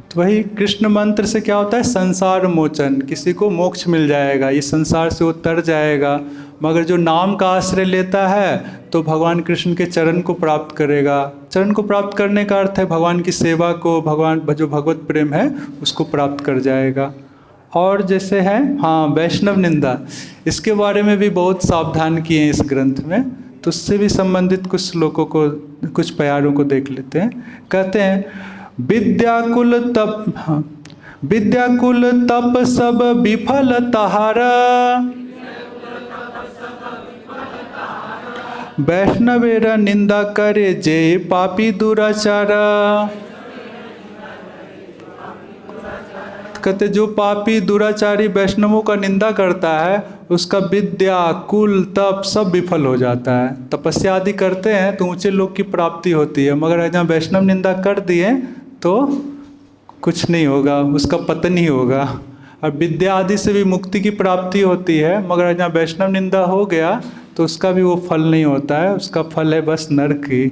तो वही कृष्ण मंत्र से क्या होता है, संसार मोचन, किसी को मोक्ष मिल जाएगा, ये संसार से उतर जाएगा। मगर जो नाम का आश्रय लेता है तो भगवान कृष्ण के चरण को प्राप्त करेगा। चरण को प्राप्त करने का अर्थ है भगवान की सेवा को, भगवान जो भगवत प्रेम है उसको प्राप्त कर जाएगा। और जैसे है वैष्णव निंदा, इसके बारे में भी बहुत सावधान किए हैं इस ग्रंथ में, तो उससे भी संबंधित कुछ श्लोकों को, कुछ प्यारों को देख लेते हैं। कहते हैं विद्याकुल तप सब विफल तहारा, वैष्णवेरा निंदा करे जे पापी दुराचारा। कहते जो पापी दुराचारी वैष्णवों का निंदा करता है उसका विद्या कुल तप सब विफल हो जाता है। तपस्या आदि करते हैं तो ऊंचे लोग की प्राप्ति होती है, मगर जहाँ वैष्णव निंदा कर दिए तो कुछ नहीं होगा, उसका पतन ही होगा। और विद्या आदि से भी मुक्ति की प्राप्ति होती है, मगर जहाँ वैष्णव निंदा हो गया तो उसका भी वो फल नहीं होता है, उसका फल है बस नरक ही।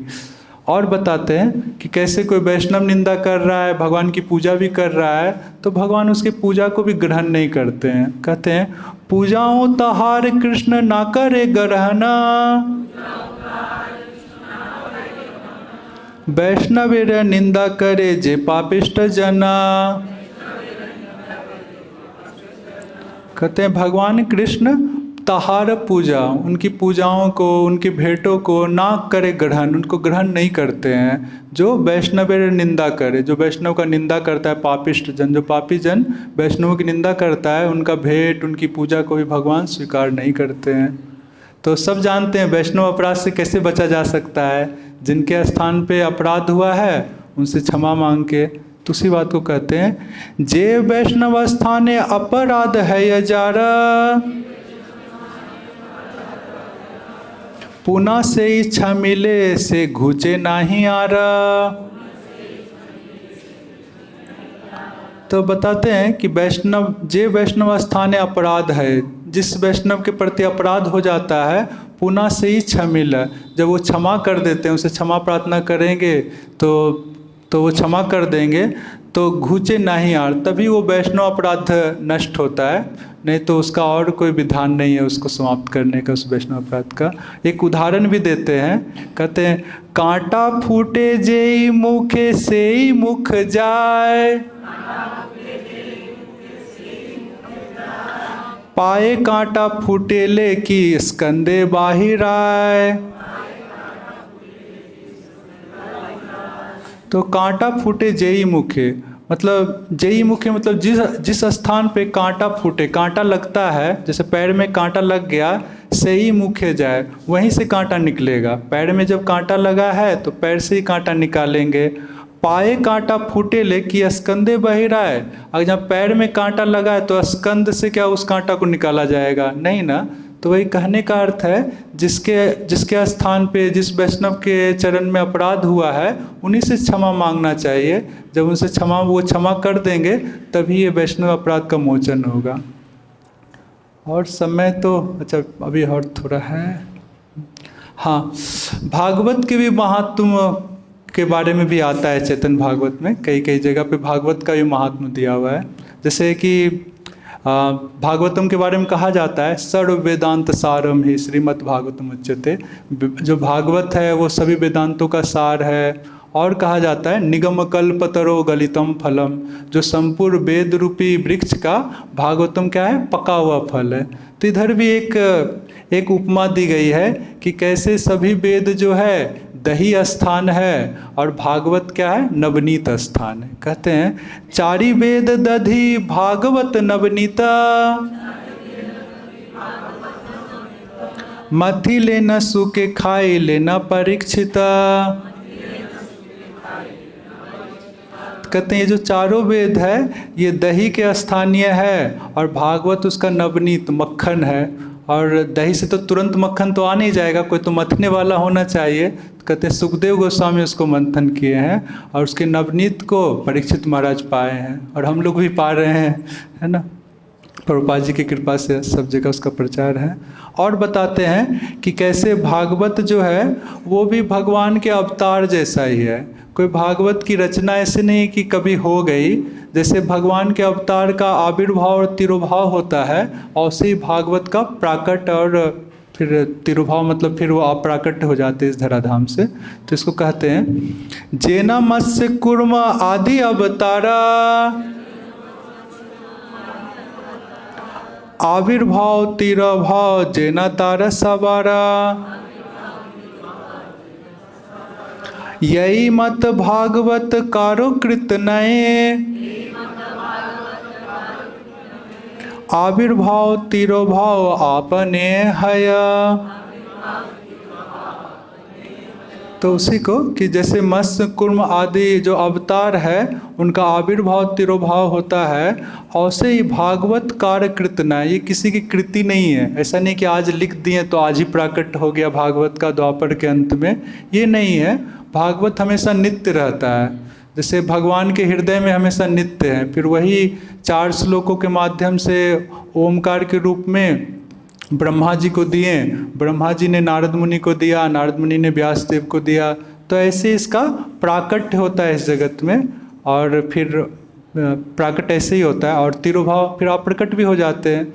और बताते हैं कि कैसे कोई वैष्णव निंदा कर रहा है, भगवान की पूजा भी कर रहा है, तो भगवान उसकी पूजा को भी ग्रहण नहीं करते हैं। कहते हैं पूजाओं तहार कृष्ण ना करे ग्रहणा, वैष्णवेर निंदा करे जे पापिष्ट जना। कहते हैं भगवान कृष्ण तहार पूजा, उनकी पूजाओं को, उनकी भेंटों को ना करे ग्रहण, उनको ग्रहण नहीं करते हैं। जो वैष्णवेर निंदा करे, जो वैष्णव का निंदा करता है पापिष्ट जन, जो पापी जन वैष्णव की निंदा करता है, उनका भेंट उनकी पूजा को भी भगवान स्वीकार नहीं करते हैं। तो सब जानते हैं वैष्णव अपराध से कैसे बचा जा सकता है, जिनके स्थान पे अपराध हुआ है उनसे क्षमा मांग के। तो उसी बात को कहते हैं जे वैष्णव स्थाने अपराध है यजारा, पुनः से इच्छा मिले से घुचे नहीं आ रहा। तो बताते हैं कि वैष्णव जे वैष्णव स्थाने अपराध है, जिस वैष्णव के प्रति अपराध हो जाता है पुनः से ही क्षमिल, जब वो क्षमा कर देते हैं, उसे क्षमा प्रार्थना करेंगे तो वो क्षमा कर देंगे, तो घुचे नहीं आर, तभी वो वैष्णव अपराध नष्ट होता है, नहीं तो उसका और कोई विधान नहीं है उसको समाप्त करने का, उस वैष्णव अपराध का। एक उदाहरण भी देते हैं, कहते हैं कांटा फूटे जेई मुखे से ही मुख जाए, पाए कांटा फूटे ले की स्कंदे बाहिर आए। तो कांटा फूटे जेई मुखे, मतलब जेई मुखे मतलब जिस स्थान पे कांटा फूटे, कांटा लगता है, जैसे पैर में कांटा लग गया, सेई मुखे जाए, वहीं से कांटा निकलेगा। पैर में जब कांटा लगा है तो पैर से ही कांटा निकालेंगे। पाए कांटा फूटे ले कि स्कंदे बहिराए, अगर जब पैर में कांटा लगा है तो स्कंद से क्या उस कांटा को निकाला जाएगा? नहीं ना। तो वही कहने का अर्थ है, जिसके स्थान पे जिस वैष्णव के चरण में अपराध हुआ है उन्हीं से क्षमा मांगना चाहिए। जब उनसे वो क्षमा कर देंगे तभी ये वैष्णव अपराध का मोचन होगा। और समय तो अच्छा अभी और थोड़ा है। हाँ, भागवत के भी महात्म के बारे में भी आता है चैतन्य भागवत में, कई कई जगह पे भागवत का भी महात्म दिया हुआ है। जैसे कि भागवतम के बारे में कहा जाता है, सर्व वेदांत सारम ही श्रीमद् भागवतम उच्यते। जो भागवत है वो सभी वेदांतों का सार है। और कहा जाता है निगम कल्पतरो गलितम फलम, जो संपूर्ण वेद रूपी वृक्ष का भागवतम क्या है? पका हुआ फल है। तो इधर भी एक उपमा दी गई है कि कैसे सभी वेद जो है दही स्थान है और भागवत क्या है? नवनीत स्थान है। कहते हैं चारि वेद दधि भागवत नवनीता, मथि लेना सुके खाई लेना परीक्षिता। कहते हैं ये जो चारों वेद है ये दही के स्थानीय है और भागवत उसका नवनीत मक्खन है। और दही से तो तुरंत मक्खन तो आ नहीं जाएगा, कोई तो मथने वाला होना चाहिए। कहते हैं सुखदेव गोस्वामी उसको मंथन किए हैं और उसके नवनीत को परीक्षित महाराज पाए हैं और हम लोग भी पा रहे हैं, है ना। प्रभुपाद जी की कृपा से सब जगह उसका प्रचार है। और बताते हैं कि कैसे भागवत जो है वो भी भगवान के अवतार जैसा ही है। कोई भागवत की रचना ऐसे नहीं कि कभी हो गई, जैसे भगवान के अवतार का आविर्भाव और तिरुभाव होता है, वैसे ही भागवत का प्राकट और फिर तिरुभाव मतलब फिर वो अप्राकट्य हो जाते हैं इस धराधाम से। तो इसको कहते हैं जेना मत्स्य कुर्म आदि अवतारा, आविर्भाव तिरुभाव जेना तारा सवारा, यही मत भागवत कारो कृत नये, आविर्भाव तिरुभाव आपने हया। तो उसी को कि जैसे मत्स्य कुर्म आदि जो अवतार है उनका आविर्भाव तिरुभाव होता है, वैसे ही भागवत कार्यकृत न, ये किसी की कृति नहीं है। ऐसा नहीं कि आज लिख दिए तो आज ही प्राकट हो गया भागवत का द्वापर के अंत में, ये नहीं है। भागवत हमेशा नित्य रहता है, जैसे भगवान के हृदय में हमेशा नित्य है। फिर वही 4 श्लोकों के माध्यम से ओमकार के रूप में ब्रह्मा जी को दिए, ब्रह्मा जी ने नारद मुनि को दिया, नारद मुनि ने व्यास देव को दिया। तो ऐसे इसका प्राकट्य होता है इस जगत में, और फिर प्राकट ऐसे ही होता है और तिरुभाव फिर अप्रकट भी हो जाते हैं।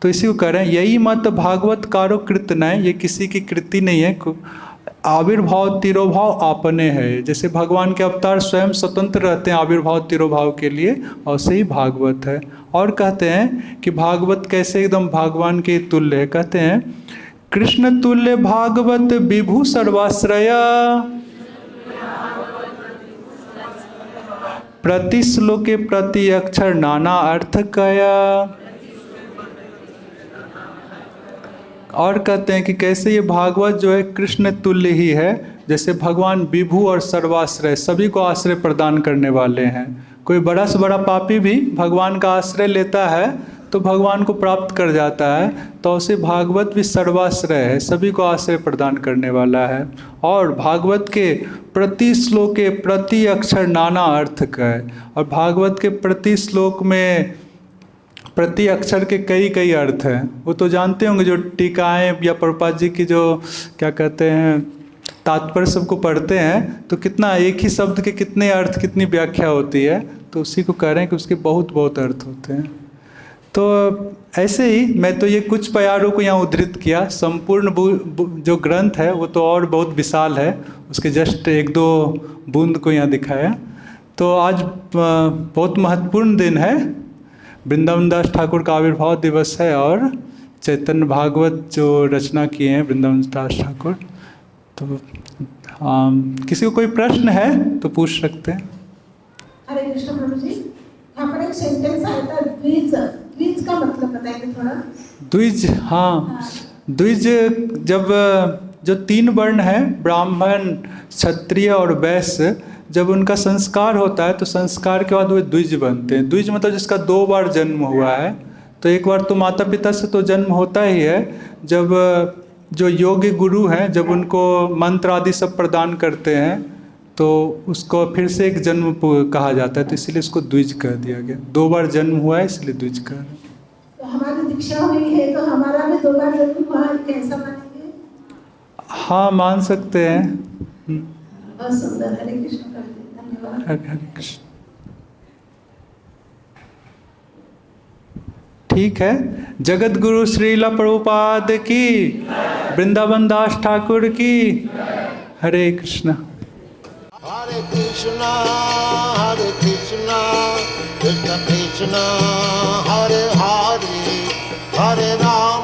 तो इसी को कह रहे हैं यही मत भागवत कारो कृत नय, ये किसी की कृति नहीं है। आविर्भाव तिरुभाव आपने है, जैसे भगवान के अवतार स्वयं स्वतंत्र रहते हैं आविर्भाव तिरुभाव के लिए, और से ही भागवत है। और कहते हैं कि भागवत कैसे एकदम भगवान के तुल्य है। कहते हैं कृष्ण तुल्य भागवत विभु सर्वाश्रया, प्रति श्लोके प्रति अक्षर नाना अर्थ कया। और कहते हैं कि कैसे ये भागवत जो है कृष्ण तुल्य ही है, जैसे भगवान विभु और सर्वाश्रय, सभी को आश्रय प्रदान करने वाले हैं। कोई बड़ा से बड़ा पापी भी भगवान का आश्रय लेता है तो भगवान को प्राप्त कर जाता है। तो उसे भागवत भी सर्वाश्रय है, सभी को आश्रय प्रदान करने वाला है। और भागवत के प्रति श्लोके प्रति अक्षर नाना अर्थ का है, और भागवत के प्रति श्लोक में प्रति अक्षर के कई कई अर्थ हैं। वो तो जानते होंगे जो टीकाएं या प्रभुपाद जी की जो क्या कहते हैं तात्पर्य सबको पढ़ते हैं, तो कितना एक ही शब्द के कितने अर्थ कितनी व्याख्या होती है। तो उसी को कह रहे हैं कि उसके बहुत बहुत अर्थ होते हैं। तो ऐसे ही मैं तो ये कुछ प्यारों को यहाँ उद्धृत किया, संपूर्ण जो ग्रंथ है वो तो और बहुत विशाल है, उसके जस्ट 1-2 बूंद को यहाँ दिखाया। तो आज बहुत महत्वपूर्ण दिन है, वृंदावन दास ठाकुर का आविर्भाव दिवस है और चैतन्य भागवत जो रचना किए हैं वृंदावन दास ठाकुर। तो किसी को कोई प्रश्न है तो पूछ सकते हैं। हरे कृष्ण प्रभु जी, यहाँ पर एक सेंटेंस आया था द्विज, द्विज का मतलब बताएंगे थोड़ा? द्विज, हाँ, द्विज जब जो 3 वर्ण है, ब्राह्मण, क्षत्रिय और वैश्य, जब उनका संस्कार होता है तो संस्कार के बाद वे द्विज बनते हैं। द्विज मतलब जिसका 2 बार जन्म हुआ है। तो एक बार तो माता पिता से तो जन्म होता ही है, जब जो योग्य गुरु हैं जब उनको मंत्र आदि सब प्रदान करते हैं तो उसको फिर से एक जन्म कहा जाता है, तो इसीलिए इसको द्विज कह दिया गया। 2 बार जन्म हुआ है इसलिए द्विज कह रहे हैं। तो हमारी दीक्षा हुई है तो हमारा भी 2 बार जन्म हुआ है, कैसा मानेंगे? हाँ, मान सकते हैं। बहुत सुंदर। हरे कृष्ण प्रभु जी, धन्यवाद। हरे हरे कृष्ण। ठीक है। जगत गुरु श्रीला प्रभुपाद की, वृंदावन दास ठाकुर की। हरे Krishna. Hare Krishna, Krishna Krishna, Hare Hare, Hare Ram.